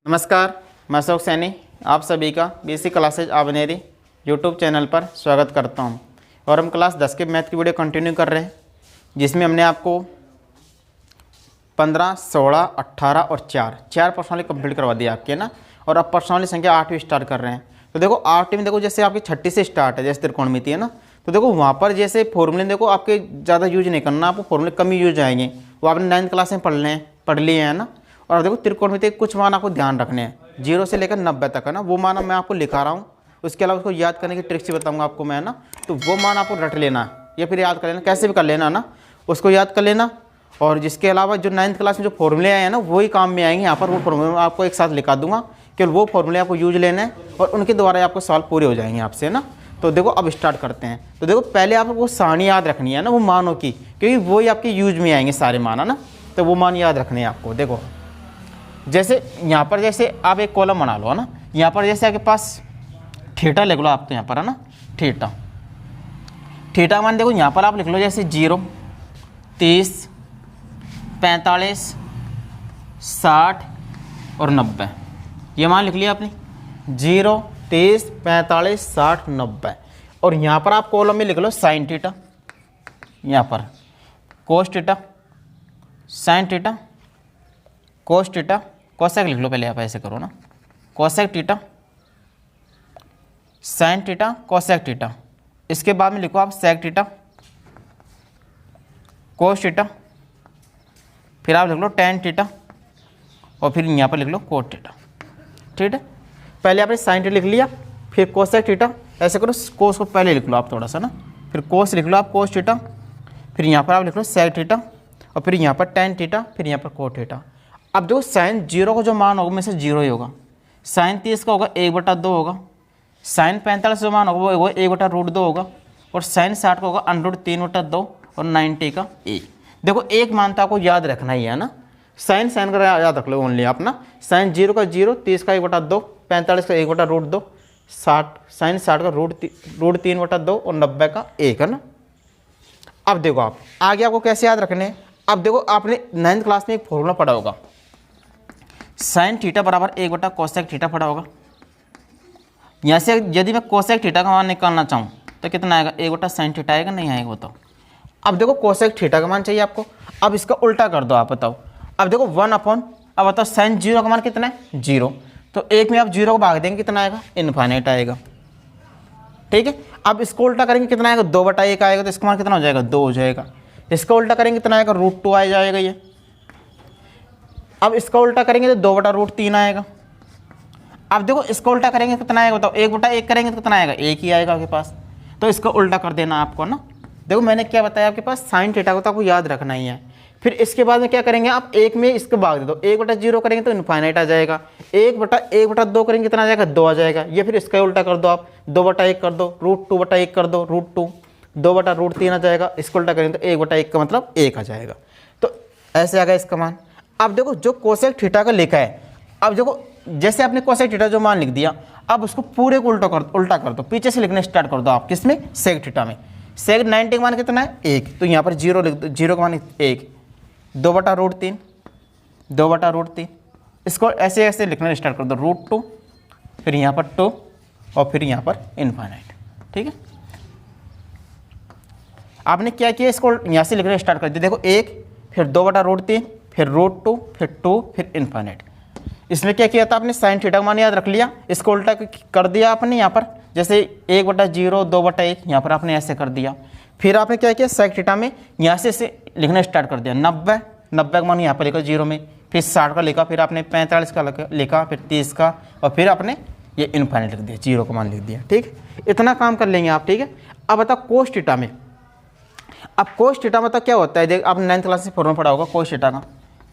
नमस्कार, मैं अशोक सैनी आप सभी का बेसिक क्लासेज आबनेरी यूट्यूब चैनल पर स्वागत करता हूं। और हम क्लास 10 के मैथ की वीडियो कंटिन्यू कर रहे हैं, जिसमें हमने आपको 15, 16, 18 और 4 पर्सनली कंप्लीट करवा दिया आपके ना। और अब पर्सनली संख्या 8वीं स्टार्ट कर रहे हैं। तो देखो 8वीं में देखो जैसे आपकी 36 से स्टार्ट है, जैसे त्रिकोणमिति है ना। तो देखो वहाँ पर जैसे फॉर्मूले देखो आपके ज़्यादा यूज नहीं करना, आपको फॉर्मूले कम ही यूज आएंगे। वो आपने 9th क्लास में पढ़ लिए हैं ना। और देखो त्रिकोणमिति के कुछ मान आपको ध्यान रखने हैं, 0 से लेकर 90 तक है ना। वो मान मैं आपको लिखा रहा हूँ, उसके अलावा उसको याद करने की ट्रिक्स भी बताऊंगा आपको मैं ना। तो वो मान आपको रट लेना है या फिर याद कर लेना, कैसे भी कर लेना ना, उसको याद कर लेना। और जिसके अलावा जो 9th क्लास में जो फॉर्मूले आए हैं ना, वही काम में आएंगे यहाँ पर। वो फॉर्मूले आपको एक साथ लिखा दूंगा, केवल वो फॉर्मूले आपको यूज लेना है और उनके द्वारा आपको सवाल पूरे हो जाएंगे आपसे ना। तो देखो अब स्टार्ट करते हैं। तो देखो पहले आपको वो सारणी याद रखनी है ना, वो मानों की, क्योंकि वही आपके यूज में आएंगे सारे मान है ना। तो वो मान याद रखने हैं आपको। देखो जैसे यहाँ पर जैसे आप एक कॉलम बना लो है ना। यहाँ पर जैसे आपके पास थीटा लिख लो आप, तो यहाँ पर है ना थीटा मान देखो यहाँ पर आप लिख लो जैसे 0, 30, 45, 60 और 90। ये मान लिख लिया आपने 0, 30, 45, 60, 90। और यहाँ पर आप कॉलम में लिख लो साइन थीटा, यहाँ पर cos theta, sine theta, cos theta, cosec लिख लो पहले। आप ऐसे करो ना, cosec theta, sine theta, cosec theta. इसके बाद में लिखो आप सेक थीटा, कोस थीटा, फिर आप लिख लो टेन थीटा और फिर यहाँ पर लिख लो कोट थीटा। ठीक है, पहले आपने साइन थीटा लिख लिया, फिर कोसेक थीटा। ऐसे करो, कोस को पहले लिख लो आप थोड़ा सा ना, फिर कोस लिख लो आप कोस थीटा, फिर यहाँ पर आप लिख लो सेक थीटा और फिर यहाँ पर टेन थीटा, फिर यहाँ पर कोट थीटा। अब जो साइन 0 का जो मान होगा में से 0 ही होगा। साइन 30 का होगा 1/2 होगा। साइन 45 जो मान होगा वो 1/√2 होगा। और साइन 60 का होगा √3/2 और 90 का 1। देखो एक मान तो आपको याद रखना ही है ना। साइन का याद रख लो ओनली आप ना। साइन 0 का 0, 30 का 1/2, 45 का 1/√2, 60 साइन 60 का √3/2 और 90 का 1 है ना। अब देखो आप आगे आपको कैसे याद रखने हैं। अब देखो आपने 9th क्लास में एक फॉर्मूला पढ़ा होगा, साइन थीटा बराबर 1 कोसेक थीटा पढ़ा होगा। यहाँ से यदि मैं कोसेक थीटा का मान निकालना चाहूँ तो कितना आएगा, 1 साइन थीटा आएगा, नहीं आएगा वो तो। अब देखो कोसेक थीटा का मान चाहिए आपको। अब इसका उल्टा कर दो आप, बताओ। अब देखो 1/, अब बताओ साइन 0 का मान कितना है, 0। तो 1 में आप 0 को भाग देंगे, कितना आएगा, इनफाइनाइट आएगा। ठीक है, अब इसको उल्टा करेंगे, कितना आएगा, 2/1 आएगा। तो इसका मान कितना हो जाएगा, 2 हो जाएगा। इसका उल्टा करेंगे कितना आएगा, √2 आ जाएगा ये। अब इसका उल्टा करेंगे तो 2/√3 आएगा। अब देखो इसका उल्टा करेंगे कितना आएगा, बताओ। 1/1 करेंगे तो कितना आएगा, 1 ही आएगा आपके पास। तो इसका उल्टा कर देना आपको ना। देखो मैंने क्या बताया आपके पास, साइन थीटा को तो आपको याद रखना ही है। फिर इसके बाद में क्या करेंगे आप, 1 में इसको भाग दे दो। 1/0 करेंगे तो इनफाइनाइट आ जाएगा। 1/1/2 करेंगे कितना आ जाएगा, 2 आ जाएगा। ये फिर इसका उल्टा कर दो आप, 2/1 कर दो, √2/1 कर दो, √2, 2/√3 आ जाएगा। इसको उल्टा करेंगे तो 1/1 का मतलब 1 आ जाएगा। तो ऐसे आ गया इसका मान। अब देखो जो कोसेक थीटा का लिखा है, अब देखो जैसे आपने कोसेक थीटा जो मान लिख दिया, अब उसको पूरे को उल्टा कर दो, पीछे से लिखने स्टार्ट कर दो आप। किसमें, सेक थीटा में। सेक 90 का मान कितना है, 1। तो यहाँ पर 0 लिख दो, 0 का मान 1, 2/√3, 2/√3। इसको ऐसे ऐसे लिखना स्टार्ट कर दो, √2, फिर यहाँ पर 2 और फिर यहाँ पर इनफाइनाइट। ठीक है, आपने क्या किया, इसको यहाँ से लिखना स्टार्ट कर दिया। देखो 1, फिर 2/√3, फिर √2, फिर 2, फिर इनफाइनाइट। इसमें क्या किया था आपने, साइन थीटा का मान याद रख लिया, इसको उल्टा कर दिया आपने। यहाँ पर जैसे 1/0, 2/1, यहाँ पर आपने ऐसे कर दिया। फिर आपने क्या किया, सेक थीटा में यहाँ से लिखना स्टार्ट कर दिया। 90 का मान यहाँ पर लिखा 0 में, फिर 60 का लिखा, फिर आपने 45 का लिखा, फिर 30 का, और फिर आपने ये इनफाइनाइट लिख दिया, 0 का मान लिख दिया। ठीक, इतना काम कर लेंगे आप। ठीक है, अब बताओ कोस थीटा में। अब कोस थीटा मतलब क्या होता है, देख आपने 9th क्लास से फॉर्मूला पढ़ा होगा कोस थीटा का।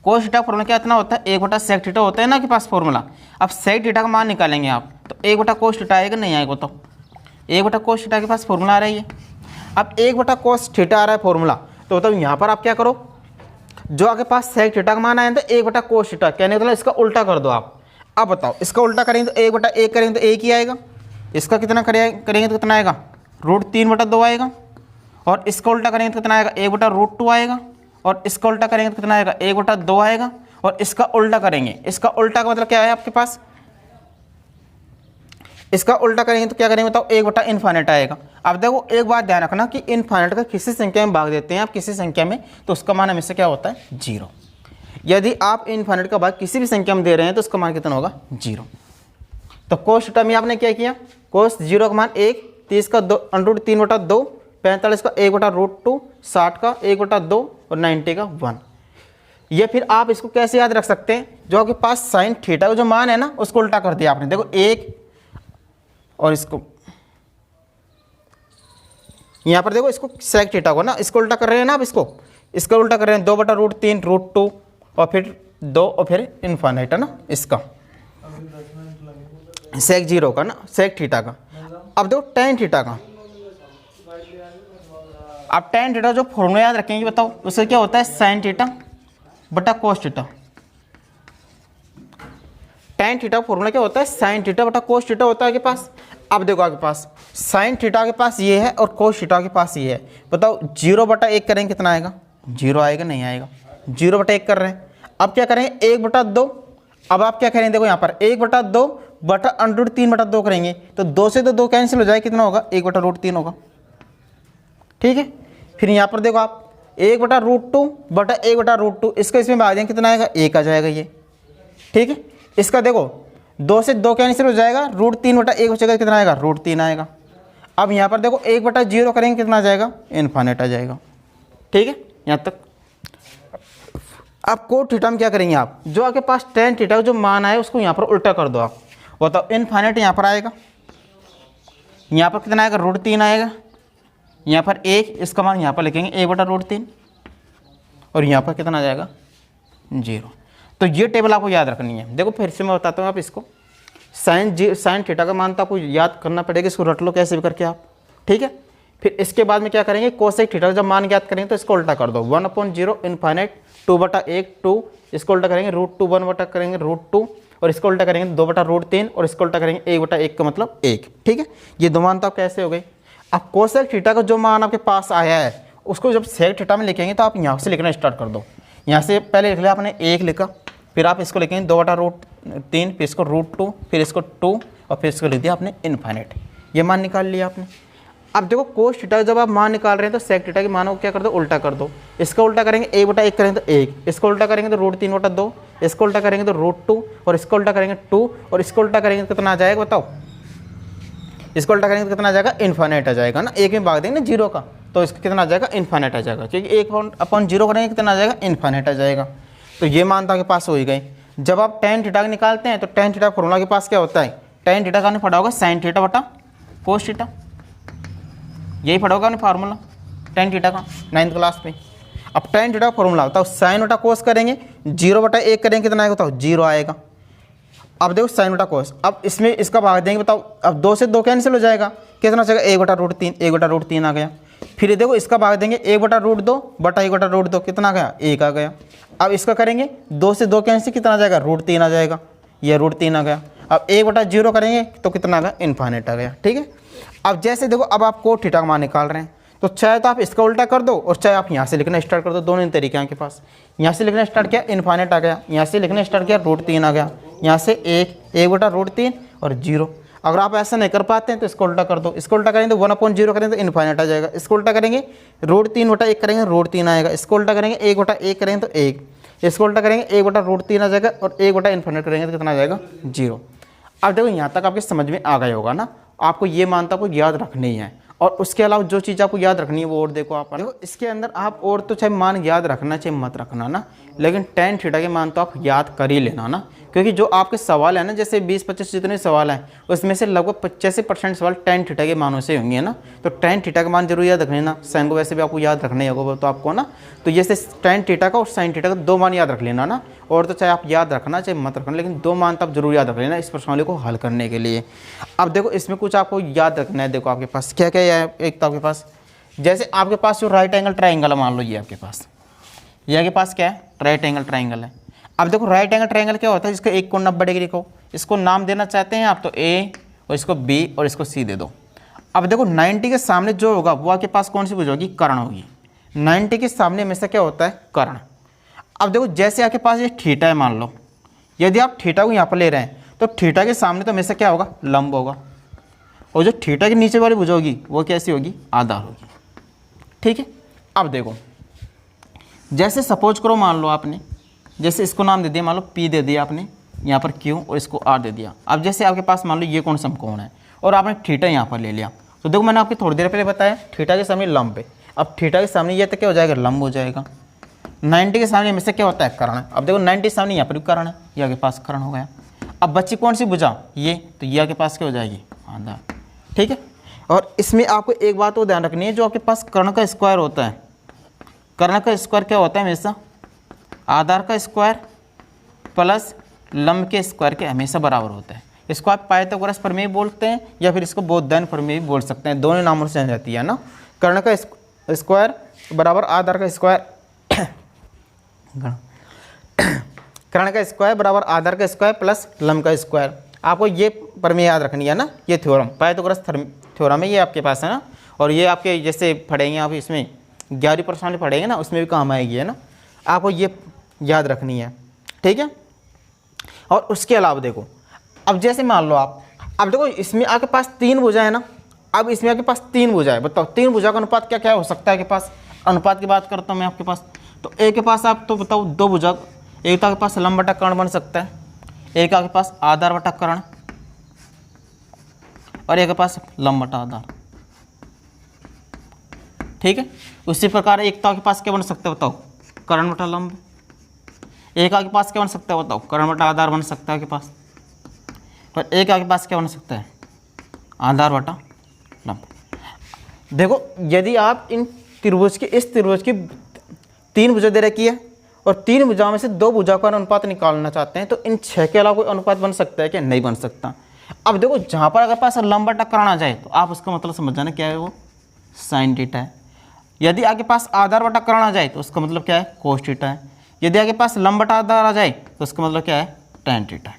कोस थीटा फॉर्मूला क्या इतना होता है, 1/सेक थीटा होता है ना के पास फॉर्मूला। अब सेक थीटा का मान निकालेंगे आप, तो 1/कोस थीटा आएगा, नहीं आएगा। तो 1/कोस थीटा के पास फॉर्मूला आ रही है। अब 1/कोस थीटा आ रहा है फॉर्मूला, तो मतलब यहाँ पर आप क्या करो, जो आपके पास सेक थीटा का मान आया तो 1/कोस थीटा, कहने का मतलब इसका उल्टा कर दो आप। अब बताओ इसका उल्टा करेंगे तो 1/1 करेंगे तो 1 ही आएगा। इसका कितना करेंगे तो कितना आएगा, √3/2 आएगा। और इसका उल्टा करेंगे तो कितना आएगा, 1/√2 आएगा। और इसका उल्टा करेंगे तो कितना आएगा, 1/2 आएगा। और इसका उल्टा करेंगे। इसका उल्टा का मतलब क्या है आपके पास, इसका उल्टा करेंगे तो क्या करेंगे बताओ, 1/∞ आएगा। अब देखो एक बात ध्यान रखना कि इनफाइनाइट का किसी संख्या में भाग देते हैं आप किसी संख्या में, तो उसका मान हमेशा क्या होता है 0। यदि आप इनफाइनाइट का भाग किसी भी संख्या में दे रहे हैं तो उसका मान कितना होगा 0। तो कोस थीटा में आपने क्या किया, कोस 0 का मान 1, 30 का √3/2, 45 का 1/√2, 60 का 1/2 और 90 का 1। ये फिर आप इसको कैसे याद रख सकते हैं, जो आपके पास साइन थीटा का जो मान है ना उसको उल्टा कर दिया आपने। देखो 1 और इसको यहाँ पर देखो, इसको सेक थीटा को ना इसको उल्टा कर रहे हैं ना आप, इसको उल्टा कर रहे हैं 2/√3 √2 और फिर 2 और फिर इनफाइनाइट है ना इसका सेक 0 का ना सेक थीटा का। अब देखो टेन थीटा का, अब टेन थीटा जो फॉर्मूला याद रखेंगे बताओ, उससे क्या होता है साइन थीटा बटा cos theta. Tan theta formula क्या होता है, साइन थीटा बटा कोस थीटा होता है आपके पास। अब देखो आपके पास साइन थीटा के पास ये है और कोस थीटा के पास ये है। बताओ 0/1 करेंगे कितना आएगा, 0 आएगा नहीं आएगा, 0/1 कर रहे हैं। अब क्या करेंगे 1/2, अब आप क्या करेंगे देखो यहाँ पर 1/2 बटा √3/2 करेंगे तो 2 से तो 2 कैंसिल हो जाए, कितना होगा 1/√3 होगा। ठीक है, फिर यहाँ पर देखो आप 1/√2 बटा 1/√2, इसको इसमें भाग देंगे कितना आएगा 1 आ जाएगा ये। ठीक है, इसका देखो 2 से 2 कैंसिल हो जाएगा, √3/1 बचेगा कितना आएगा √3 आएगा। अब यहाँ पर देखो 1/0 करेंगे कितना आ जाएगा इनफाइनाइट आ जाएगा। ठीक है यहाँ तक। अब कोट थीटा में क्या करेंगे आप, जो आपके पास टेन थीटा का जो मान आए उसको यहाँ पर उल्टा कर दो आप। बताओ इनफाइनाइट यहाँ पर आएगा, यहाँ पर कितना आएगा √3 आएगा, यहाँ पर 1, इसका मान यहाँ पर लिखेंगे 1/√3 और यहाँ पर कितना आ जाएगा 0। तो ये टेबल आपको याद रखनी है। देखो फिर से मैं बताता हूँ आप इसको, साइन थीटा का मान तो आपको याद करना पड़ेगा, इसको रट लो कैसे भी करके आप। ठीक है, फिर इसके बाद में क्या करेंगे, कोसेक थीटा का जब मान ज्ञात करेंगे तो इसको उल्टा कर दो, 1/0 इनफाइनाइट 2/1 2, इसको उल्टा करेंगे √2 1 करेंगे √2 और इसको उल्टा करेंगे 2/√3 और इसको उल्टा करेंगे 1/1 का मतलब 1। ठीक है, ये दो मान तो आप कैसे हो गए। अब कोसेक थीटा का जो मान आपके पास आया है उसको जब सेक थीटा में लिखेंगे तो आप यहाँ से लिखना स्टार्ट कर दो। यहाँ से पहले लिख लिया आपने 1 लिखा, फिर आप इसको लिखेंगे 2/√3, फिर इसको √2, फिर इसको 2 और फिर इसको लिख दिया आपने इनफाइनाइट। ये मान निकाल लिया आपने। अब देखो कोस थीटा जब आप मान निकाल रहे हैं तो सेक थीटा के मानों को क्या कर दो उल्टा कर दो। इसका उल्टा करेंगे 1/1 करेंगे तो 1, इसको उल्टा करेंगे तो √3/2, इसको उल्टा करेंगे तो √2 और इसको उल्टा करेंगे 2 और इसको उल्टा करेंगे तो कितना आ जाएगा बताओ, इसको उल्टा करेंगे तो कितना आ जाएगा इनफाइनाइट आ जाएगा ना। 1 में भाग देंगे ना 0 का तो इसका कितना आ जाएगा इनफाइनाइट आ जाएगा, क्योंकि 1/0 करेंगे कितना आ जाएगा इनफाइनाइट आ जाएगा। तो ये मान तो आपके पास हो ही गए। जब आप टेन थीटा निकालते हैं तो टेन थीटा फॉर्मूला के पास क्या होता है, टेन थीटा का आपने पढ़ा होगा साइन थीटा बटा कोस थीटा, यही पढ़ा होगा आपने फार्मूला टेन थीटा का 9th क्लास में। अब टेन थीटा का फॉर्मूला बताओ, साइन बटा कोस करेंगे 0/1 करेंगे कितना आएगा बताओ 0 आएगा। अब देखो साइन बटा कोस, अब इसमें इसका भाग देंगे बताओ, अब 2 से 2 कैंसिल हो जाएगा, कितना जाएगा 1/√3, 1/√3 आ गया। फिर देखो इसका भाग देंगे 1/√2 बटा 1/√2 कितना आ गया 1 आ गया। अब इसका करेंगे 2 से 2 कैंसिल कितना आ जाएगा √3 आ जाएगा, यह √3 आ गया। अब 1/0 करेंगे तो कितना आ गया इनफाइनाइट आ गया। ठीक है, अब जैसे देखो अब आप कोट थीटा का मान निकाल रहे हैं तो चाहे तो आप इसका उल्टा कर दो और चाहे आप यहाँ से लिखना स्टार्ट कर दो, दोनों तरीके हैं आपके पास। यहाँ से लिखना स्टार्ट किया इनफाइनाइट आ गया, यहाँ से लिखना स्टार्ट किया √3 आ गया, यहाँ से 1/√3 और 0। अगर आप ऐसा नहीं कर पाते हैं तो इसको उल्टा कर दो, इसको उल्टा करेंगे तो 1/0 करेंगे तो इनफाइनाइट आ जाएगा, इसको उल्टा करेंगे √3/1 करेंगे √3 आएगा, इसको उल्टा करेंगे 1/1 करेंगे तो 1, इसको उल्टा करेंगे 1/√3 आ जाएगा और 1/इनफाइनाइट करेंगे तो कितना आ जाएगा 0। अब देखो यहाँ तक आपके समझ में आ गया होगा ना। आपको ये मानता आपको याद रखनी है और उसके अलावा जो चीज़ आपको याद रखनी है वो और देखो आप देखो इसके अंदर आप और तो चाहे मान याद रखना चाहे मत रखना ना, लेकिन टेन थीटा के मान तो आप याद कर ही लेना ना, क्योंकि जो आपके सवाल है ना जैसे 20-25 जितने सवाल हैं उसमें से लगभग 85% सवाल टेन थीटा के मानों से होंगे ना। तो टेन थीटा का मान जरूर याद रखना ना, साइन को वैसे भी आपको याद रखना ही होगा तो आपको ना, तो जैसे टेन थीटा का और साइन थीटा का 2 मान याद रख लेना ना। और तो चाहे आप याद रखना चाहे मत रखना, लेकिन 2 मान तो आप जरूर याद रख लेना इस प्रश्नावली को हल करने के लिए। अब देखो इसमें कुछ आपको याद रखना है। देखो आपके पास क्या क्या है, एक तो आपके पास जैसे आपके पास जो राइट एंगल ट्राइंगल मान लो ये आपके पास, ये आपके पास क्या है राइट एंगल ट्राइंगल है। अब देखो राइट एंगल ट्राइंगल क्या होता है, जिसका एक कोण 90 डिग्री को, इसको नाम देना चाहते हैं आप तो ए और इसको बी और इसको सी दे दो। अब देखो 90 के सामने जो होगा वो आपके पास कौन सी भुज होगी, कर्ण होगी। 90 के सामने हमेशा क्या होता है कर्ण। अब देखो जैसे आपके पास ये थीटा है मान लो, यदि आप थीटा को यहाँ पर ले रहे हैं तो थीटा के सामने तो हमेशा क्या होगा, लंब होगा, और जो थीटा के नीचे वाली भुजा होगी वो कैसी होगी, आधार होगी। ठीक है, अब देखो जैसे सपोज करो मान लो आपने जैसे इसको नाम दे दिया, मान लो पी दे दिया आपने, यहाँ पर क्यू और इसको आर दे दिया। अब जैसे आपके पास मान लो ये कौन समकोण है और आपने थीटा यहाँ पर ले लिया, तो देखो मैंने आपको थोड़ी देर पहले बताया थीटा के सामने लंब है। अब थीटा के सामने ये तो क्या हो जाएगा, लंब हो जाएगा। 90 के सामने हमेशा क्या होता है, कर्ण। अब देखो 90 के सामने यहाँ पर भी कर्ण है, ये आपके पास कर्ण हो गया। अब बच्ची कौन सी भुजा, ये, तो ये आपके पास क्या हो जाएगी, आधार। ठीक है, और इसमें आपको एक बात और ध्यान रखनी है, जो आपके पास कर्ण का स्क्वायर होता है, कर्ण का स्क्वायर क्या होता है हमेशा, आधार का स्क्वायर प्लस लंब के स्क्वायर के हमेशा बराबर होता है। इसको आप पाइथागोरस प्रमेय बोलते हैं या फिर इसको बोधायन प्रमेय भी बोल सकते हैं, दोनों नामों से जानी जाती है ना। कर्ण का स्क्वायर बराबर आधार का स्क्वायर, कर्ण का स्क्वायर बराबर आधार का स्क्वायर प्लस लंब का स्क्वायर। आपको ये प्रमेय याद रखनी है ना, ये थ्योरम पाइथागोरस थ्योरम है, ये आपके पास है ना। और ये आपके जैसे पढ़ेंगे आप इसमें 11वीं प्रश्न में पढ़ेंगे ना, उसमें भी काम आएगी है ना, आपको ये याद रखनी है। ठीक है, और उसके अलावा देखो अब जैसे मान लो आप, अब देखो इसमें आपके पास 3 भुजा है ना, अब इसमें आपके पास 3 भुजा है, बताओ 3 भुजा का अनुपात क्या क्या हो सकता है आपके पास, अनुपात की बात करता हूँ मैं आपके पास। तो एक के पास आप तो बताओ 2 भुजा, एक तो आपके पास लंब बटा कर्ण बन सकता है, एक आपके पास आधार बटा कर्ण, और एक के पास लंब बटा आधार। ठीक है, उसी प्रकार एक तो आपके पास क्या बन सकता है बताओ, कर्ण बटा लंब। एक आपके पास क्या बन सकता है बताओ, कर्ण बटा आधार बन सकता है आपके पास, और एक आपके पास क्या बन सकता है, आधार बटा लंब। देखो यदि आप इन त्रिभुज की, इस त्रिभुज की 3 भुजा दे रखी है और 3 भुजाओं में से 2 भुजाओं का अनुपात निकालना चाहते हैं, तो इन 6 के अलावा कोई अनुपात बन सकता है क्या, नहीं बन सकता। अब देखो जहाँ पर अगर पास लंब बटा कर्ण आ जाए तो आप उसका मतलब समझ जाना क्या है, वो साइन थीटा है। यदि आपके पास आधार बटा कर्ण आ जाए तो उसका मतलब क्या है, कोस थीटा है। यदि आपके पास लंब बटा आधार आ जाए तो उसका मतलब क्या है, टैन थीटा है।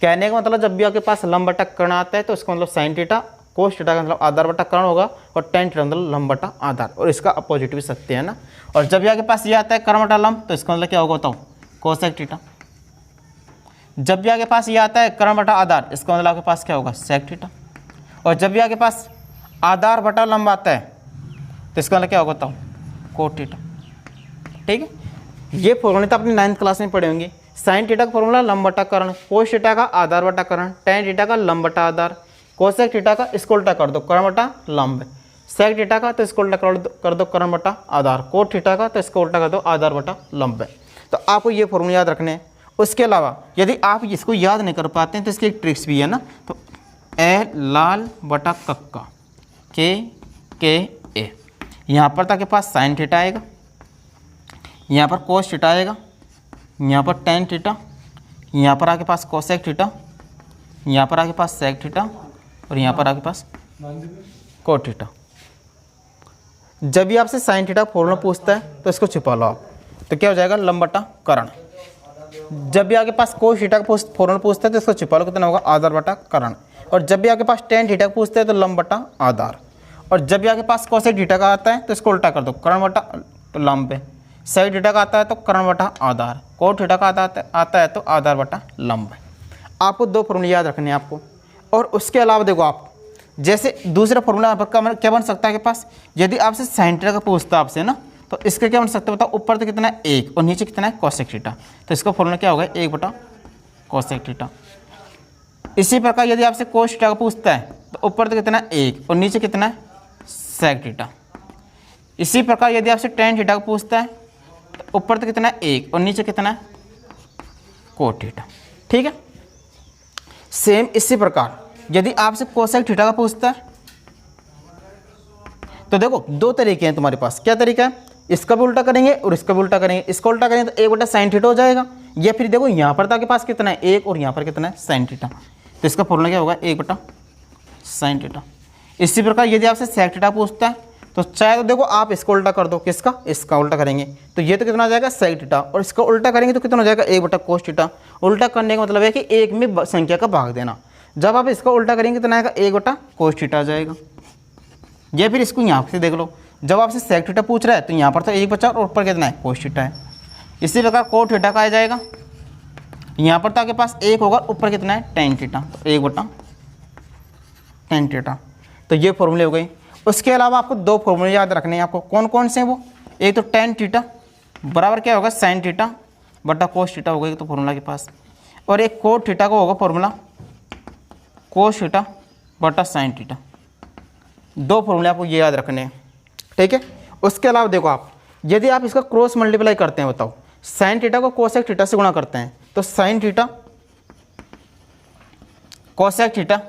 कहने का मतलब जब भी आपके पास लंब बटा कर्ण आता है तो इसका मतलब साइन थीटा, कोस थीटा का मतलब आधार बटा कर्ण होगा, और टैन थीटा मतलब लंब बटा आधार, और इसका अपोजिट भी सत्य है ना। और जब भी आपके पास ये आता है कर्ण बटा लंब तो इसका मतलब क्या होगा बताओ, कोसेक थीटा। जब भी आपके पास ये आता है कर्ण बटा आधार, इसका मतलब आपके पास क्या होगा, सेक थीटा। और जब भी आपके पास आधार बटा लंब आता है तो इसका मतलब क्या होगा बताओ, कोट थीटा। ठीक है, ये फॉर्मूला तो अपनी 9th क्लास में पढ़े होंगे। साइन थीटा का फॉर्मूला लंब बटा कर्ण, कोस थीटा का आधार बटा कर्ण, टैन थीटा का लंब बटा आधार, कोसेक थीटा का इसको उल्टा कर दो कर्ण बटा लंब, सेक थीटा का तो इसको उल्टा कर दो कर्ण बटा आधार, कोट थीटा का तो इसको उल्टा कर दो आधार बटा लंब। तो आपको ये फॉर्मूला याद रखने हैं। उसके अलावा यदि आप इसको याद नहीं कर पाते हैं तो इसकी एक ट्रिक्स भी है ना, तो ए लाल बटा कक्का के ए, यहाँ पर तो आपके पास साइन थीटा आएगा, यहाँ पर कोस थीटा आएगा, यहाँ पर टैन थीटा, यहाँ पर आपके पास कोसेक थीटा, यहाँ पर आपके पास सेक थीटा, और यहाँ पर आपके पास कोट थीटा। जब भी आपसे साइन थीटा फॉर्मूला पूछता है तो इसको छिपा लो आप, तो क्या हो जाएगा, लंब बटा कर्ण। जब भी आपके पास कोस थीटा का फॉर्मूला पूछता है तो इसको छिपा लो, कितना होगा, आधार बटा कर्ण। और जब भी आपके पास टैन थीटा का पूछता है तो लंब बटा आधार। और जब भी आपके पास कोसेक थीटा का आता है तो इसको उल्टा कर दो, कर्ण बटा लंब। सेक थीटा का आता है तो कर्ण बटा आधार, कोट थीटा का आता है तो आधार बटा लंब। आपको 2 फॉर्मूले याद रखने हैं आपको। और उसके अलावा देखो आप, जैसे दूसरा फॉर्मूला क्या बन सकता है आपके पास, यदि आपसे साइन थीटा का पूछता है आपसे ना, तो इसका क्या बन सकता है बताओ, ऊपर तो कितना है 1 और नीचे कितना है कोसेक थीटा, तो इसका फॉर्मूला क्या होगा, 1 बटा कोसेक थीटा। इसी प्रकार यदि आपसे कोस थीटा का पूछता है तो ऊपर तो कितना है 1 और नीचे कितना है सेक थीटा। इसी प्रकार यदि आपसे टैन थीटा का पूछता है तो ऊपर तो कितना है 1 और नीचे कितना है कोट थीटा। ठीक है, सेम इसी प्रकार यदि आपसे कोसेक थीटा का पूछता है तो देखो 2 तरीके हैं तुम्हारे पास। क्या तरीका है, इसका भी उल्टा करेंगे और इसका भी उल्टा करेंगे। इसका उल्टा करेंगे तो 1 बटा साइन थीटा हो जाएगा, या फिर देखो यहाँ पर तो आपके पास कितना है 1 और यहाँ पर कितना है साइन थीटा, तो इसका फॉर्मूला क्या होगा, 1 बटा साइन थीटा। इसी प्रकार यदि आपसे सेक थीटा पूछता है तो चाहे तो देखो आप इसको उल्टा कर दो, किसका, इसका उल्टा करेंगे तो ये तो कितना हो जाएगा सेक थीटा, और इसका उल्टा करेंगे तो कितना हो जाएगा 1 बटा कोस थीटा। उल्टा करने का मतलब है कि 1 में संख्या का भाग देना। जब आप इसका उल्टा करेंगे कितना आएगा, 1 बटा कोस थीटा आ जाएगा। या फिर इसको यहाँ से देख लो, जब आपसे सेक थीटा पूछ रहा है तो यहाँ पर तो 1 बचा और ऊपर कितना है कोस थीटा है। इसी प्रकार कोट थीटा का आ जाएगा, यहाँ पर तो आपके पास 1 होगा, ऊपर कितना है tan थीटा, तो 1/tan थीटा। तो ये फॉर्मूले हो गई। उसके अलावा आपको 2 फॉर्मूले याद रखने हैं आपको। कौन कौन से हैं वो? एक तो tan थीटा बराबर क्या होगा sin थीटा बटा cos थीटा होगा एक तो फॉर्मूला के पास, और एक कोट थीटा का होगा फॉर्मूला cos थीटा बटा sin थीटा। 2 फॉर्मूले आपको ये याद रखने हैं, ठीक है। उसके अलावा देखो आप, यदि आप इसका क्रॉस मल्टीप्लाई करते हैं, बताओ sin थीटा को कोसेक थीटा से गुणा करते हैं, तो sin थीटा कोसेक थीटा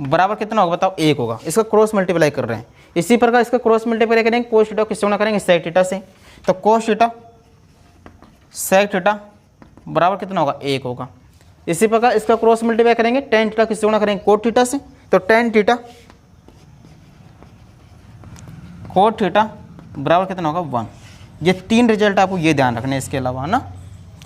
बराबर कितना होगा बताओ? 1 होगा। इसका क्रॉस मल्टीप्लाई कर रहे हैं। इसी प्रकार इसका क्रॉस मल्टीप्लाई करेंगे कोस थीटा किससे गुणा करेंगे? सेक थीटा से। तो कोस थीटा सेक थीटा बराबर कितना होगा? 1 होगा। इसी प्रकार इसका क्रॉस मल्टीप्लाई करेंगे tan थीटा किससे गुणा करेंगे? कोट थीटा से। तो tan थीटा कोट थीटा बराबर कितना होगा? 1। ये 3 रिजल्ट आपको ये ध्यान रखने हैं। इसके अलावा ना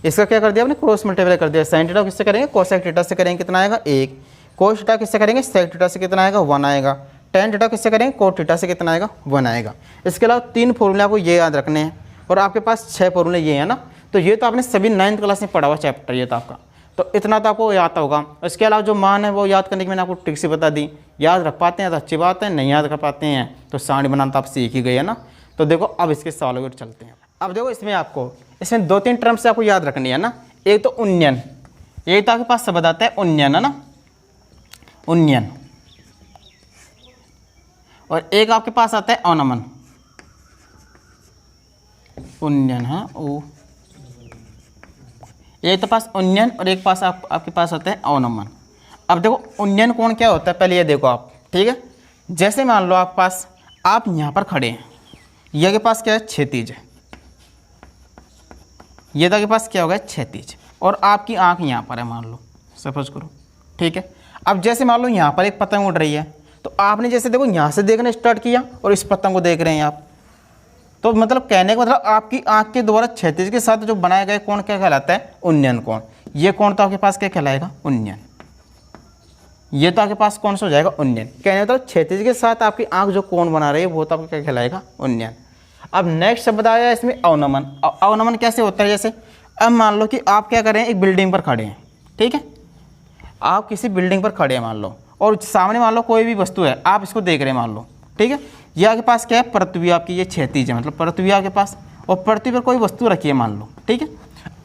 इसका क्या कर दिया आपने? क्रॉस मल्टीप्लाई कर दिया। sin थीटा किससे करेंगे? कोसेक थीटा से करेंगे, कितना आएगा? 1। कोस थीटा किससे करेंगे? सेक थीटा से, कितना आएगा? 1 आएगा। tan थीटा किससे करेंगे? कोट थीटा से, कितना आएगा? 1 आएगा। इसके अलावा 3 फॉर्मूले आपको ये याद रखने हैं, और आपके पास 6 फॉर्मूले ये हैं ना। तो ये तो आपने सभी 9th क्लास में पढ़ा हुआ चैप्टर ये था आपका, तो इतना तो आपको याद होगा। इसके अलावा जो मान है वो याद करने की मैंने आपको ट्रिक्स ही बता दी। याद रख पाते हैं तो अच्छी बात है, नहीं याद कर पाते हैं तो सांड बनाना तो आप सीख ही गए है ना। तो देखो अब इसके सवालों पर चलते हैं। अब देखो इसमें 2-3 टर्म्स आपको याद रखनी है ना। एक तो उन्नयन, एक तो आपके पास शब्द आता है उन्नयन, है ना, उन्नयन, और एक आपके पास आता है अवनमन। उन्नयन है ओ, एक तो पास उन्नयन और एक पास आपके पास आता है अवनमन। अब देखो उन्नयन कोण क्या होता है पहले ये देखो आप, ठीक है। जैसे मान लो आपके पास आप यहाँ पर खड़े हैं, ये के पास क्या है? क्षैतिज है। ये तो के पास क्या होगा? क्षैतिज। और आपकी आंख यहाँ पर है, मान लो, सपोज करो, ठीक है। अब जैसे मान लो यहाँ पर एक पतंग उड़ रही है, तो आपने जैसे देखो यहाँ से देखना स्टार्ट किया और इस पतंग को देख रहे हैं आप, तो मतलब कहने का मतलब आपकी आंख के द्वारा क्षैतिज के साथ जो बनाया गया कोण क्या कहलाता है? उन्नयन कोण। ये कोण तो आपके पास क्या कहलाएगा? उन्नयन। ये तो आपके पास कौन सा हो जाएगा? उन्नयन। कहने का मतलब क्षैतिज के साथ आपकी आंख जो कोण बना रही है वो तो आपको क्या कहलाएगा? उन्नयन। अब नेक्स्ट शब्द आया इसमें अवनमन। अवनमन कैसे होता है? जैसे अब मान लो कि आप क्या कर रहे हैं, एक बिल्डिंग पर खड़े हैं, ठीक है। आप किसी बिल्डिंग पर खड़े हैं मान लो, और सामने मान लो कोई भी वस्तु है, आप इसको देख रहे हैं मान लो, ठीक है। ये आपके पास क्या है? पृथ्वी आपकी ये क्षैतिज है, मतलब पृथ्वी आपके पास, और पृथ्वी पर कोई वस्तु रखी है मान लो, ठीक है।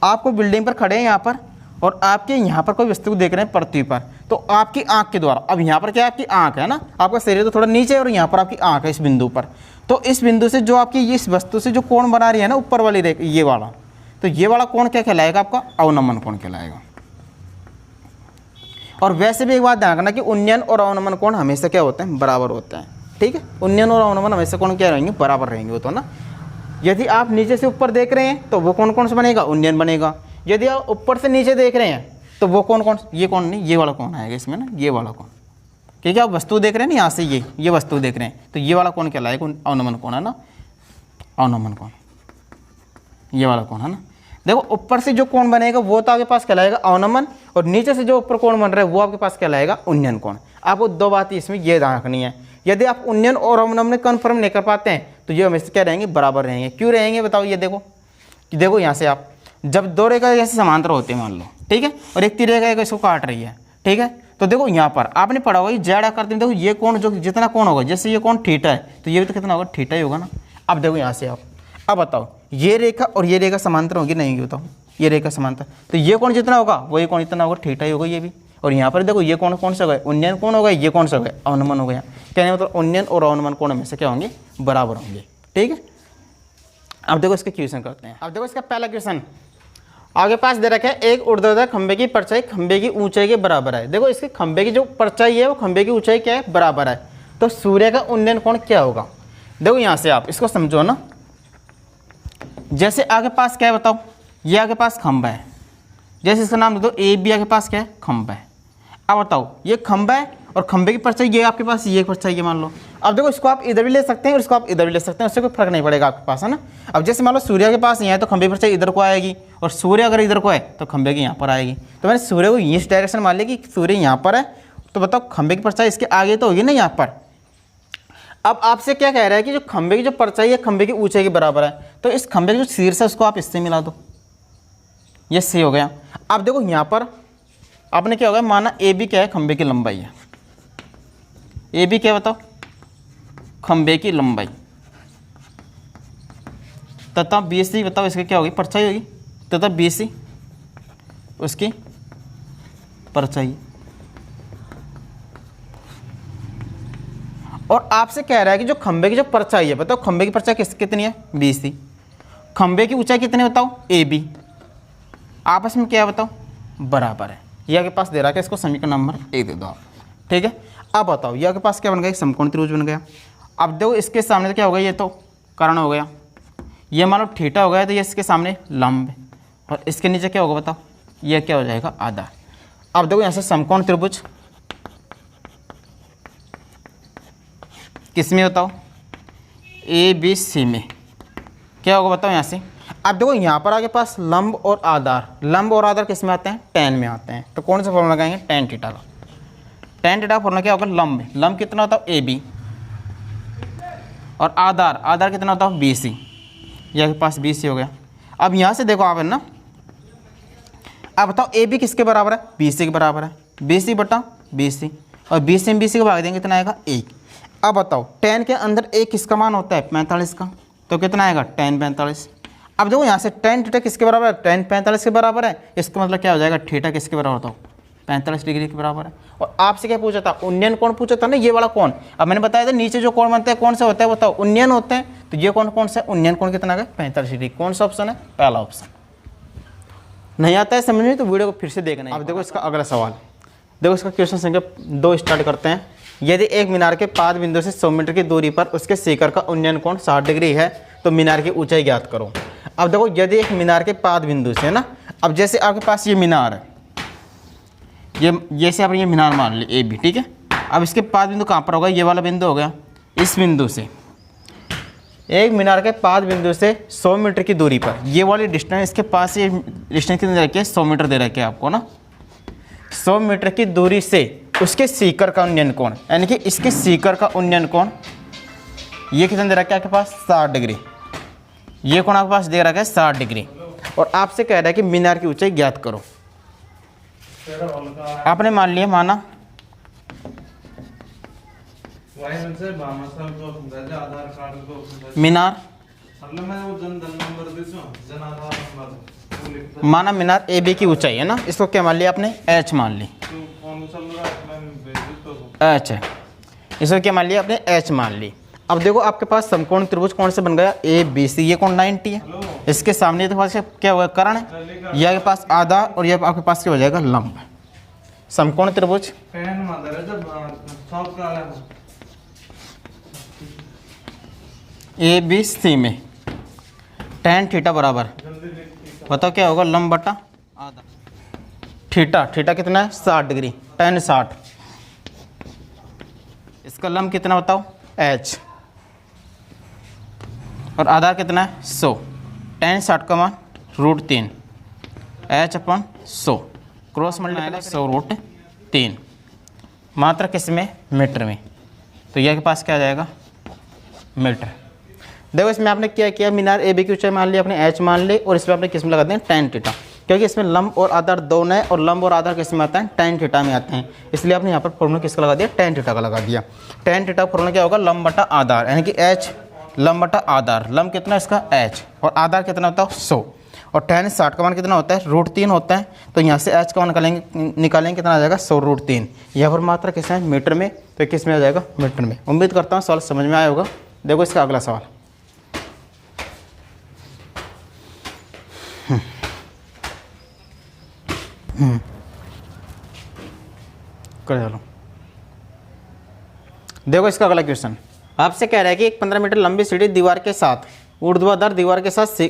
आपको बिल्डिंग पर खड़े हैं यहाँ पर, और आपके यहाँ पर कोई वस्तु देख रहे हैं पृथ्वी पर, तो आपकी आंख के द्वारा, अब यहाँ पर क्या है? आपकी आंख है ना, आपका शरीर तो थोड़ा नीचे है और यहाँ पर आपकी आंख है इस बिंदु पर, तो इस बिंदु से जो आपकी इस वस्तु से जो कोण बना रही है ना ऊपर वाली रेखा, ये वाला, तो ये वाला कोण क्या कहलाएगा? आपका अवनमन कोण कहलाएगा। और वैसे भी एक बात ध्यान रखना कि उन्नयन और अवनमन कोण हमेशा क्या होते हैं? बराबर होते हैं, ठीक है। उन्नयन और अवनमन हमेशा कोण क्या रहेंगे? बराबर रहेंगे वो तो ना। यदि आप नीचे से ऊपर देख रहे हैं तो वो कौन सा बनेगा? उन्नयन बनेगा। यदि आप ऊपर से नीचे देख रहे हैं तो वो कौन ये कौन नहीं, ये वाला कौन आएगा इसमें ना, ये वाला कौन, क्योंकि आप वस्तु देख रहे हैं ना यहाँ से, ये वस्तु देख रहे हैं, तो ये वाला कौन कहलाएगा? अवनमन कोण है ना, अवनमन कोण, ये वाला कौन है ना। देखो ऊपर से जो कोण बनेगा वो तो आपके पास कहलाएगा अवनमन, और नीचे से जो ऊपर कोण बन रहा है वो आपके पास कहलाएगा उन्नयन कोण। आपको 2 बातें इसमें ये ध्यान रखनी है। यदि आप उन्नयन और अवनमन कन्फर्म नहीं कर पाते हैं तो ये हमेशा क्या रहेंगे? बराबर रहेंगे। क्यों रहेंगे बताओ? ये देखो कि देखो यहाँ से आप जब 2 रेखा ऐसे समांतर होते हैं मान लो, ठीक है, और एक रेखा इसको काट रही है, ठीक है, तो देखो यहाँ पर आपने पढ़ा होगा जेड आकार में, देखो ये कोण जो जितना कोण होगा, जैसे ये कोण थीटा है तो ये भी तो कितना होगा? थीटा ही होगा ना। अब देखो यहाँ से आप, अब बताओ ये रेखा और ये रेखा समांतर होगी नहीं होगी? बताओ ये रेखा समांतर, तो ये कोण जितना होगा वही कोण इतना होगा, थीटा ही होगा ये भी। और यहाँ पर देखो ये कोण कौन सा होगा? उन्नयन कोण होगा, ये कौन सा होगा? अवनमन हो गया। कहने मतलब उन्नयन और अवनमन कोण में से क्या होंगे? बराबर होंगे, ठीक है। अब देखो इसका क्वेश्चन करते हैं। अब देखो इसका पहला क्वेश्चन आगे पास दे रखा है, एक ऊर्ध्वाधर खंबे की परछाई खंबे की ऊंचाई के बराबर है। देखो इसके खंबे की जो परछाई है वो खंबे की ऊंचाई क्या है? बराबर है। तो सूर्य का उन्नयन कोण क्या होगा? देखो यहाँ से आप इसको समझो ना, जैसे आगे पास क्या है बताओ? ये आगे पास खंबा है, जैसे इसका नाम दे दो ए बी, आगे पास क्या है? खंबा है। अब बताओ ये खंबा है और खंबे की परछाई ये आपके पास ये परछाई है मान लो। अब देखो इसको आप इधर भी ले सकते हैं और इसको आप इधर भी ले सकते हैं, उससे कोई फर्क नहीं पड़ेगा आपके पास, है ना। अब जैसे मान लो सूर्य के पास यहाँ है तो खंबे की परछाई इधर को आएगी, और सूर्य अगर इधर को है तो खंबे की यहाँ पर आएगी। तो मैंने सूर्य को इस डायरेक्शन मान लिया कि सूर्य यहाँ पर है, तो बताओ खंबे की परछाई इसके आगे तो होगी ना यहाँ पर। अब आपसे क्या कह रहा है कि जो खंबे की जो परछाई है खंबे की ऊंचाई के बराबर है, तो इस खंबे की जो शीर्ष है उसको आप इससे मिला दो, ये सी हो गया। अब देखो यहाँ पर आपने क्या होगा, माना ए बी क्या है, खंबे की लंबाई है। ए बी क्या बताओ, खंबे की लंबाई, तथा बी सी बताओ इसकी क्या होगी, परछाई होगी, तथा बी सी उसकी परछाई। और आपसे कह रहा है कि जो खंबे की जो परछाई है, बताओ खंबे की परछाई कितनी है, बी सी। खंबे की ऊंचाई कितनी है बताओ, ए बी। आपस में क्या है बताओ, बराबर है। ये आपके पास दे रहा है, इसको समीकरण नंबर 1 दे दो आप, ठीक है। अब बताओ ये आपके पास क्या बन गया, एक समकोण त्रिभुज बन गया। अब देखो इसके सामने तो क्या हो गया, ये तो कर्ण हो गया, ये मान लो थीटा हो गया, तो ये इसके सामने लंब है, और इसके नीचे क्या होगा बताओ, ये क्या हो जाएगा, आधा। अब देखो यहाँ से समकोण त्रिभुज किस में बताओ, ए बी सी में क्या होगा बताओ यहाँ से। अब देखो यहाँ पर आगे पास लंब और आधार, लंब और आधार किस में आते हैं, टेन में आते हैं। तो कौन सा फॉर्मूला लगाएंगे, टेन थीटा का। टेन थीटा का फॉर्मूला क्या होगा, लंब, लंब कितना होता है ए बी, और आधार, आधार कितना होता है बी सी। यहाँ के पास बी सी हो गया। अब यहाँ से देखो आप है ना, अब बताओ ए बी किसके बराबर है, बी सी के बराबर है, बी सी बटा बी सी, और बी सी में बी सी को भाग देंगे कितना आएगा, 1। अब बताओ टेन के अंदर एक किसका मान होता है, 45 का, तो कितना आएगा, टेन 45। अब देखो यहाँ से टेन थीटा किसके बराबर है, टेन 45 के बराबर है। इसका मतलब क्या हो जाएगा, थीटा किसके बराबर होता है, 45 डिग्री के बराबर है। और आपसे क्या पूछा था, उन्नयन कोण पूछा था ना, ये वाला कोण। अब मैंने बताया था नीचे जो कोण बनते हैं कौन से होता है बताओ, उन्नयन होते हैं। तो ये कौन सा है, उन्नयन कोण कितना है, 45 डिग्री। कौन सा ऑप्शन है, पहला ऑप्शन। नहीं आता है समझ में तो वीडियो को फिर से देखना है। अब देखो इसका अगला सवाल, देखो इसका क्वेश्चन संख्या 2 स्टार्ट करते हैं। यदि एक मीनार के पाद बिंदु से 100 मीटर की दूरी पर उसके शिखर का उन्नयन कोण 60 डिग्री है, तो मीनार की ऊंचाई ज्ञात करो। अब देखो यदि एक मीनार के पाद बिंदु से है ना, अब जैसे आपके पास ये मीनार है, ये जैसे आप ये मीनार मान ली ए बी, ठीक है। अब इसके पाद बिंदु कहाँ पर होगा, ये वाला बिंदु हो गया। इस बिंदु से एक मीनार के पाद बिंदु से 100 मीटर की दूरी पर, ये वाली डिस्टेंस, इसके पास ये डिस्टेंस कितनी दे रखी है, 100 मीटर दे रखी है आपको ना। 100 मीटर की दूरी से उसके शिखर का उन्नयन कोण, यानी कि इसके शिखर का उन्नयन कोण ये कितना दे रखा है आपके पास, 60 डिग्री। ये कोण आपके पास दे रखा है 60 डिग्री। और आपसे कह रहा है कि मीनार की ऊंचाई ज्ञात करो। आपने मान लिया, माना मीनार, माना मीनार ए बी की ऊंचाई है ना, इसको क्या मान लिया आपने, एच मान ली, एच है, इसको क्या मान लिया आपने, एच मान ली। अब देखो आपके पास समकोण त्रिभुज कौन से बन गया, ए बी सी, ये कौन 90 है। इसके सामने तो पास क्या होगा, कर्ण है, यह आपके पास आधा, और यह आपके पास क्या हो जाएगा, लंब। समकोण त्रिभुज ए बी सी में tan थीटा बराबर, बताओ क्या होगा, लंब बटा आधा। थीटा, थीटा कितना है, 60 डिग्री, tan 60। इसका लंब कितना बताओ, h, और आधार कितना है, 100। tan 60 का मान √3, h/100, क्रॉस मल्टीप्लाई 100√3, मात्रा किस में, मीटर में। तो यह के पास क्या आ जाएगा, मीटर। देखो इसमें आपने क्या किया, मीनार ए बी की ऊंचाई मान ली आपने, एच मान ली, और इसमें आपने किस में लगा दें, tan थीटा, क्योंकि इसमें लंब और आधार दोनों है, और लंब और आधार किस में आता है, tan थीटा में आते हैं। इसलिए आपने यहाँ पर फॉर्मूला किसका लगा दिया, tan थीटा का लगा दिया। tan थीटा का फॉर्मूला क्या होगा, लंब बटा आधार, यानी कि h लंब बटा आधार, लंब कितना इसका h, और आधार कितना होता है 100, और tan 60 का मान कितना होता है, √3 होता है। तो यहाँ से h का मान निकालेंगे कितना आ जाएगा, 100√3। यहाँ पर मात्रा किस है, मीटर में, तो किस में आ जाएगा, मीटर में। उम्मीद करता हूँ सवाल समझ में आया होगा। देखो इसका अगला सवाल, कर चलो। देखो इसका अगला क्वेश्चन आपसे कह रहा है कि एक 15 मीटर लंबी सीढ़ी दीवार के साथ ऊर्ध्वाधर दीवार के साथ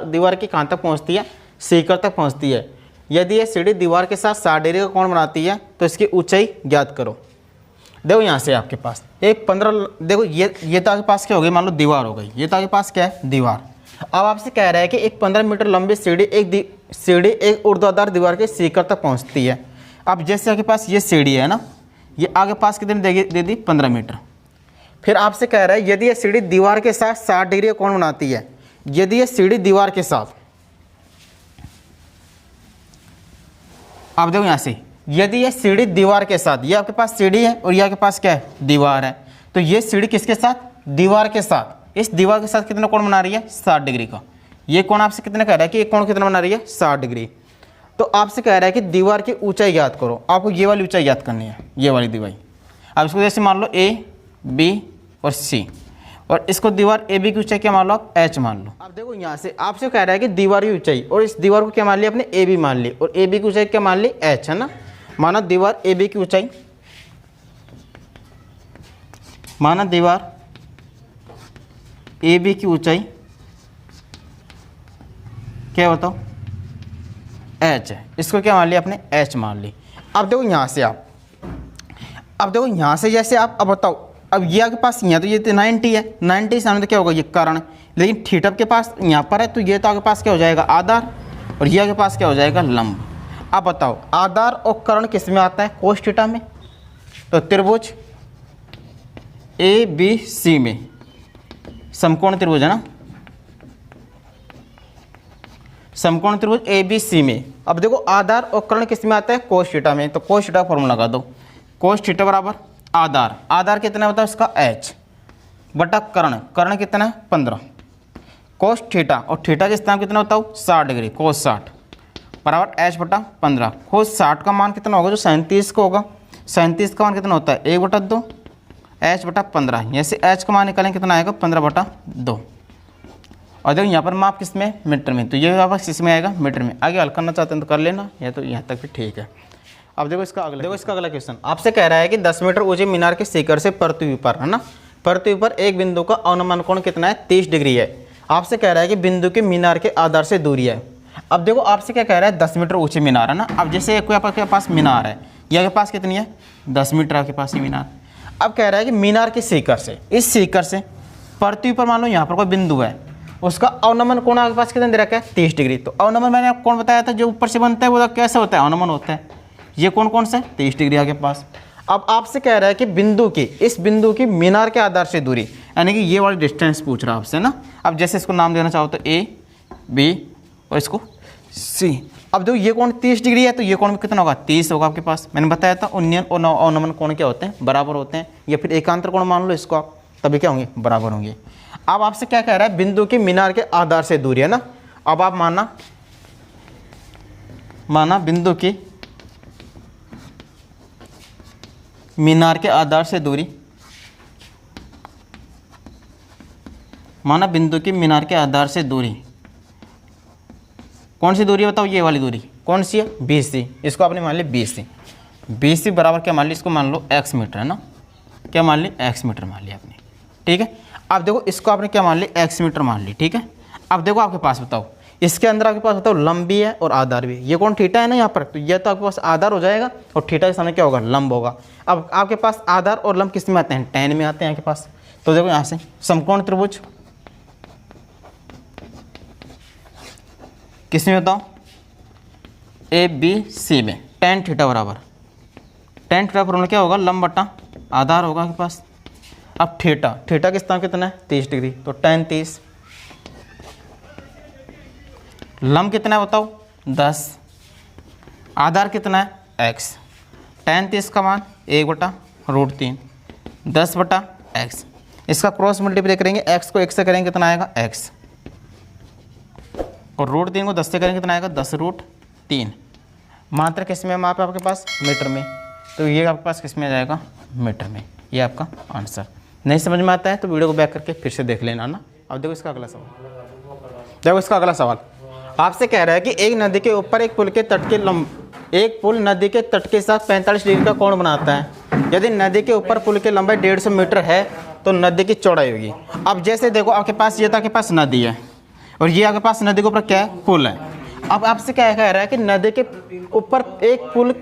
दीवार की कहाँ तक पहुँचती है, शिखर तक पहुँचती है। यदि ये सीढ़ी दीवार के साथ 60 डिग्री का कोण बनाती है, तो इसकी ऊंचाई ज्ञात करो। देखो यहाँ से आपके पास एक 15, देखो ये तो आपके पास क्या हो गई, मान लो दीवार हो गई, ये तो आपके पास क्या है, दीवार। अब आपसे कह रहा है कि एक 15 मीटर लंबी सीढ़ी एक ऊर्ध्वाधर दीवार के शिखर तक पहुँचती है। अब जैसे आपके पास ये सीढ़ी है ना, ये आगे पास कितनी दे दी, 15 मीटर। फिर आपसे कह रहा है यदि ये सीढ़ी दीवार के साथ 60 डिग्री का कोण बनाती है, यदि ये सीढ़ी दीवार के साथ अब देखो यहाँ से यदि ये सीढ़ी दीवार के साथ, ये आपके पास सीढ़ी है और ये आपके पास क्या है, दीवार है, तो ये सीढ़ी किसके साथ, दीवार के साथ, इस दीवार के साथ कितना कोण बना रही है, 60 डिग्री का। ये कोण आपसे कितना कह रहा है कि ये कोण कितना बना रही है, 60 डिग्री। तो आपसे कह रहा है कि दीवार की ऊंचाई ज्ञात करो, आपको ये वाली ऊंचाई ज्ञात करनी है, ये वाली दीवार। अब इसको जैसे मान लो ए, बी और सी, और इसको दीवार ए बी की ऊंचाई क्या मान लो आप, एच मान लो। अब देखो यहाँ से आपसे कह रहा है कि दीवार की ऊंचाई, और इस दीवार को क्या मान लिया आपने, ए बी मान ली, और ए बी की ऊंचाई क्या मान ली, एच, है ना। माना दीवार ए बी की ऊंचाई, माना दीवार ए बी की ऊंचाई क्या बताओ, एच है, इसको क्या मान लिया आपने, एच मान ली। अब देखो यहाँ से आप, अब देखो यहाँ से जैसे आप, अब बताओ, अब ये आपके पास यहाँ तो ये 90 है, 90 सामने तो क्या होगा, ये कर्ण, लेकिन थीटा के पास यहाँ पर है, तो ये तो आपके पास क्या हो जाएगा, आधार, और ये आपके पास क्या हो जाएगा, लंब। अब बताओ आधार और कर्ण किस में आता है, कोस थीटा में। तो त्रिभुज ए बी सी में, समकोण त्रिभुज है ना, समकोण त्रिभुज ए बी सी में। अब देखो आधार और कर्ण किस में आता है, कोस थीटा में, तो कोस थीटा फॉर्मूला लगा दो, कोस थीटा बराबर आधार, आधार कितना होता है उसका एच, बटा कर्ण, कर्ण कितना है 15, कोस थीटा, और थीटा के स्थान कितना होता है 60 डिग्री, कोस 60 बराबर एच बटा 15। कोस 60 का मान कितना होगा, जो 37 का होगा, 37 का मान कितना होता है 1 बटा 2, एच बटा 15, यहाँ से एच का मान निकालें कितना आएगा 15 बटा 2। और देखो यहाँ पर माप किस में, मीटर में, तो ये वापस किस में आएगा, मीटर में। आगे हल करना चाहते हैं तो कर लेना, या तो यहाँ तक भी ठीक है। अब देखो इसका अगला क्वेश्चन आपसे कह रहा है कि 10 मीटर ऊंचे मीनार के शिखर से पृथ्वी पर, है ना, पृथ्वी पर एक बिंदु का अनुमान कोण कितना है, 30 डिग्री है। आपसे कह रहा है कि बिंदु के मीनार के आधार से दूरी है। अब देखो आपसे क्या कह रहा है, 10 मीटर ऊंचे मीनार, है ना। अब जैसे कोई आपके पास मीनार है, ये आपके पास कितनी है, 10 मीटर आपके पास ये मीनार। अब कह रहा है कि मीनार के शिखर से, इस शिखर से पृथ्वी पर मान लो यहाँ पर कोई बिंदु है, उसका अवनमन कोण आपके पास कितना दे रखा है, 30 डिग्री। तो अवनमन मैंने आपको कौन बताया था, जो ऊपर से बनता है वो कैसे होता है, अवनमन होता है। ये कौन सा है, 30 डिग्री आपके पास। अब आपसे कह रहा है कि बिंदु की, इस बिंदु की मीनार के आधार से दूरी, यानी कि ये वाली डिस्टेंस पूछ रहा है आपसे ना। अब जैसे इसको नाम देना चाहो तो ए बी और इसको सी। अब देखो ये कोण 30 डिग्री है, तो ये कोण कितना होगा, 30 होगा आपके पास। मैंने बताया था उन्नयन और अवनमन कोण क्या होते हैं, बराबर होते हैं, या फिर एकांतर कोण मान लो इसको आप, तभी क्या होंगे, बराबर होंगे। अब आपसे क्या कह रहा है, बिंदु की मीनार के आधार से दूरी, है ना। अब आप माना बिंदु की मीनार के आधार से दूरी, माना बिंदु की मीनार के आधार से दूरी, कौन सी दूरी है बताओ, ये वाली दूरी कौन सी है, BC। इसको आपने मान ली BC, BC बराबर क्या मान ली, इसको मान लो x मीटर, है ना। क्या मान ली, x मीटर मान लिया आपने, ठीक है। अब देखो इसको आपने क्या मान ली, x मीटर मान ली, ठीक है। अब देखो आपके पास बताओ, इसके अंदर आपके पास बताओ लंब भी है और आधार भी है। ये कौन थीटा है ना यहाँ पर, तो ये तो आपके पास आधार हो जाएगा, और थीटा के सामने क्या होगा, लंब होगा। अब आपके पास आधार और लंब किस में आते हैं, tan में आते हैं आपके पास। तो देखो यहाँ से समकोण त्रिभुज किस में बताओ, ABC में, tan थीटा बराबर, tan थीटा फॉर्मूला क्या होगा, लंब बटा आधार होगा आपके पास। अब थीटा, थीटा के स्थान कितना है 30 डिग्री, तो tan 30, लंब कितना है बताओ 10, आधार कितना है x, tan 30 का मान 1/√3, 10/x। इसका क्रॉस मल्टीप्लाई करेंगे, x को 1 से करेंगे कितना आएगा x, और √3 को 10 से करेंगे कितना आएगा 10√3। मात्रा किस में माप है आपके पास, मीटर में, तो ये आपके पास किस में आ जाएगा, मीटर में। ये आपका आंसर। नहीं समझ में आता है तो वीडियो को बैक करके फिर से देख लेना ना। अब देखो इसका अगला सवाल, देखो इसका अगला सवाल आपसे कह रहा है कि एक नदी के ऊपर एक पुल के तट के एक पुल नदी के तट के साथ 45 डिग्री का कोण बनाता है। यदि नदी के ऊपर पुल की लंबाई 150 मीटर है तो नदी की चौड़ाई होगी। अब जैसे देखो आपके पास ये तो आपके पास नदी है, और ये आपके पास नदी के ऊपर क्या है, पुल है। अब आपसे क्या कह रहा है कि नदी के ऊपर एक पुल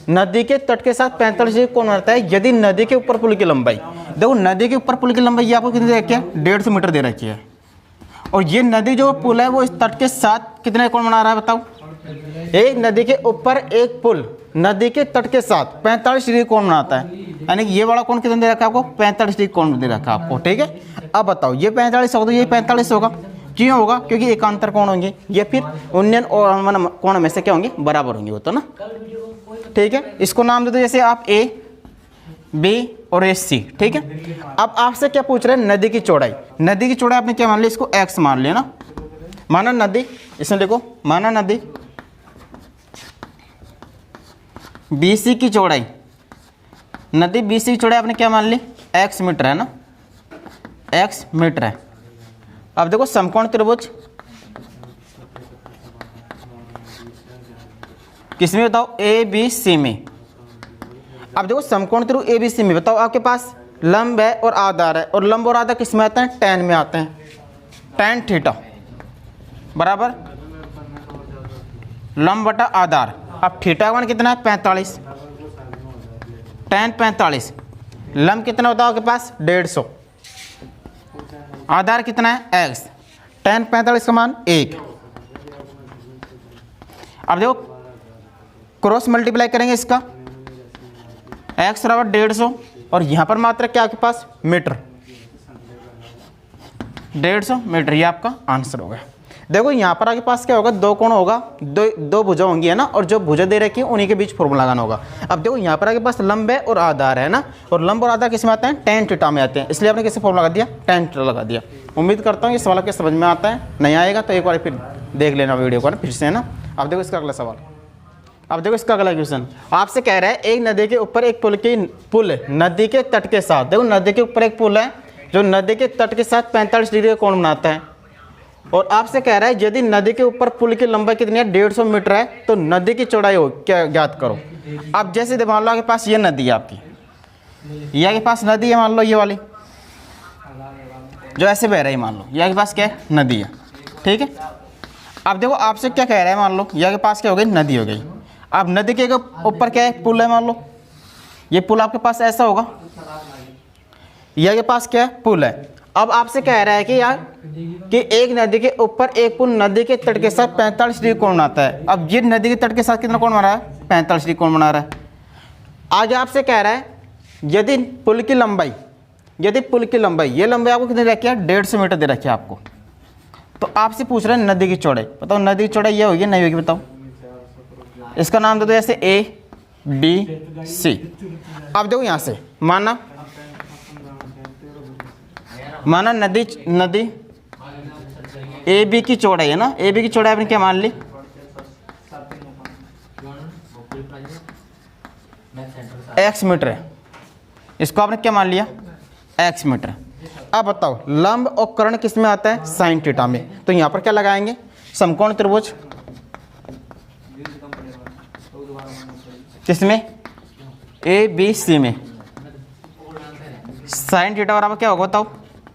नदी के तट के साथ 45 डिग्री कोण बनाता है यदि नदी के ऊपर पुल की लंबाई, देखो नदी के ऊपर पुल की लंबाई ये आपको कितनी दे रखी है, 150 मीटर दे रखी है, और ये नदी जो पुल है वो इस तट के साथ कितने कोण बना रहा है बताओ। एक नदी के ऊपर एक पुल नदी के तट के साथ 45 डिग्री कोण बनाता है, यानी कि ये वाला कोण कितना दे रखा है आपको, 45 डिग्री कोण दे रखा है आपको, ठीक है। अब बताओ ये 45 होगा तो ये 45 होगा, क्यों होगा? क्योंकि एकांतर कोण होंगे, ये फिर उन्नयन और अवमन कोण में से क्या होंगे? बराबर होंगे, वो तो ना। ठीक है, इसको नाम दे दो जैसे आप ए, बी और ए सी। ठीक है, अब आपसे क्या पूछ रहे हैं? नदी की चौड़ाई। नदी की चौड़ाई आपने क्या मान लिया? इसको एक्स मान लिया ना। माना नदी, इसमें देखो, माना नदी बीसी की चौड़ाई, नदी बीसी की चौड़ाई आपने क्या मान ली? एक्स मीटर है ना, एक्स मीटर है। अब देखो समकोण त्रिभुज किसमें बताओ? ए बी सी में। अब देखो समकोण त्रिभुज ए बी सी में बताओ, आपके पास लंब है और आधार है, और लंब और आधार किस में आते हैं? tan में आते हैं। tan थीटा बराबर लंब बटा आधार। अब थीटा का मान कितना है? 45। tan 45, लंब कितना होता है आपके पास? 150। आधार कितना है? x। tan 45 का मान 1। अब देखो क्रॉस मल्टीप्लाई करेंगे इसका, x बराबर 150 और यहाँ पर मात्रा क्या आपके पास? मीटर। 150 मीटर, ये आपका आंसर होगा। देखो यहाँ पर आपके पास क्या होगा? दो कोण होगा, दो भुजा होंगी है ना, और जो भुजा दे रखी है उन्हीं के बीच फॉर्मूला लगाना होगा। अब देखो यहाँ पर आपके पास लंब है और आधार है ना, और लंब और आधार किस में आते हैं? tan थीटा में आते हैं, इसलिए आपने किसे फॉर्मूला लगा दिया? tan थीटा लगा दिया। उम्मीद करता हूँ ये सवाल आपके समझ में आता है। नहीं आएगा तो एक बार फिर देख लेना वीडियो को ना फिर से, है ना। अब देखो इसका अगला सवाल, अब देखो इसका अगला क्वेश्चन आपसे कह रहा है एक नदी के ऊपर एक पुल नदी के तट के साथ, देखो नदी के ऊपर एक पुल है जो नदी के तट के साथ 45 डिग्री का कोण बनाता है, और आपसे कह रहा है यदि नदी के ऊपर पुल की लंबाई कितनी है? 150 मीटर है, तो नदी की चौड़ाई हो क्या ज्ञात करो। अब जैसे मान लो आपके पास ये नदी है आपकी, ये आपके पास नदी है, मान लो ये वाली जो ऐसे बह रही है, मान लो ये आपके पास क्या है? नदी है। ठीक है, अब देखो आपसे क्या कह रहा है? मान लो ये आपके पास क्या हो गई? नदी हो गई। अब नदी के ऊपर क्या है? पुल है। मान लो ये पुल आपके पास ऐसा होगा, ये आपके पास क्या है? पुल है। अब आपसे कह रहा है कि यार कि एक नदी के ऊपर एक पुल नदी के तट के साथ 45 डिग्री कोण बनाता है। अब ये नदी के तट के साथ कितना कोण बना रहा है? 45 डिग्री कोण बना रहा है। आगे आपसे कह रहा है यदि पुल की लंबाई, ये लंबाई आपको कितनी रखी है? 150 मीटर दे रखी है आपको। तो आपसे पूछ रहे हैं नदी की चौड़ाई, बताओ नदी की चौड़ाई ये होगी नहीं होगी? बताओ। इसका नाम दे दो जैसे ए बी सी। अब देखो यहाँ से माना नदी ए बी की चौड़ाई है ना, ए बी की चौड़ाई आपने क्या मान ली? एक्स मीटर है, इसको आपने क्या मान लिया? X metre. अब बताओ लंब और कर्ण किस में आता है? साइन थीटा में। तो यहाँ पर क्या लगाएंगे? समकोण त्रिभुज किसमें? ए बी सी में। साइन थीटा बराबर क्या होगा बताओ?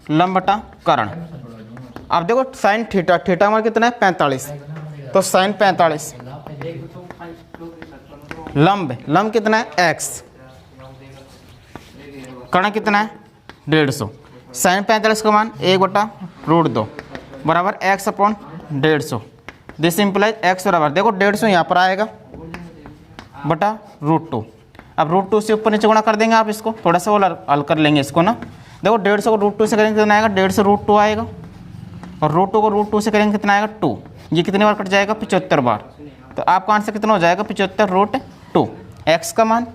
लंब बटा कर्ण। अब देखो साइन थीटा, थीटा हमारा कितना है? 45, तो साइन 45। लंब कितना है? x। कर्ण कितना है? 150। साइन 45 का मान 1/√2 बराबर x/150। दिस इंप्लाइज x बराबर देखो 150 यहाँ पर आएगा बटा √2। अब √2 से ऊपर नीचे गुणा कर देंगे आप इसको, थोड़ा सा वो हल कर लेंगे इसको ना। देखो 150 को √2 से करेंगे कितना आएगा? 150 √2 आएगा, और √2 को √2 से करेंगे कितना आएगा? 2। ये कितनी बार कट जाएगा? 75 बार। तो आपका आंसर कितना हो जाएगा? 75√2 x का मान।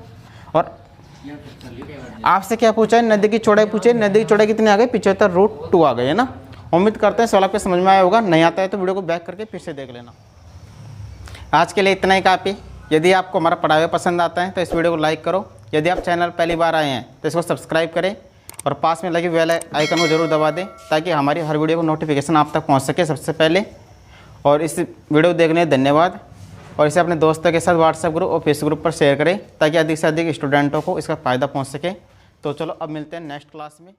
और आपसे क्या पूछा है? नदी की चौड़ाई पूछे। नदी की चौड़ाई कितनी आ गई? 75√2 आ गई है ना। उम्मीद करते हैं सवाल आपको समझ में आया होगा। नहीं आता है तो वीडियो को बैक करके फिर से देख लेना। आज के लिए इतना ही काफ़ी। यदि आपको हमारा पढ़ाई हुआ पसंद आता है तो इस वीडियो को लाइक करो। यदि आप चैनल पहली बार आए हैं तो इसको सब्सक्राइब करें और पास में लगे बेल आइकन को जरूर दबा दें ताकि हमारी हर वीडियो को नोटिफिकेशन आप तक पहुंच सके सबसे पहले। और इस वीडियो को देखने धन्यवाद। और इसे अपने दोस्तों के साथ व्हाट्सएप ग्रुप और फेसबुक ग्रुप पर शेयर करें ताकि अधिक से अधिक स्टूडेंटों को इसका फ़ायदा पहुँच सके। तो चलो अब मिलते हैं नेक्स्ट क्लास में।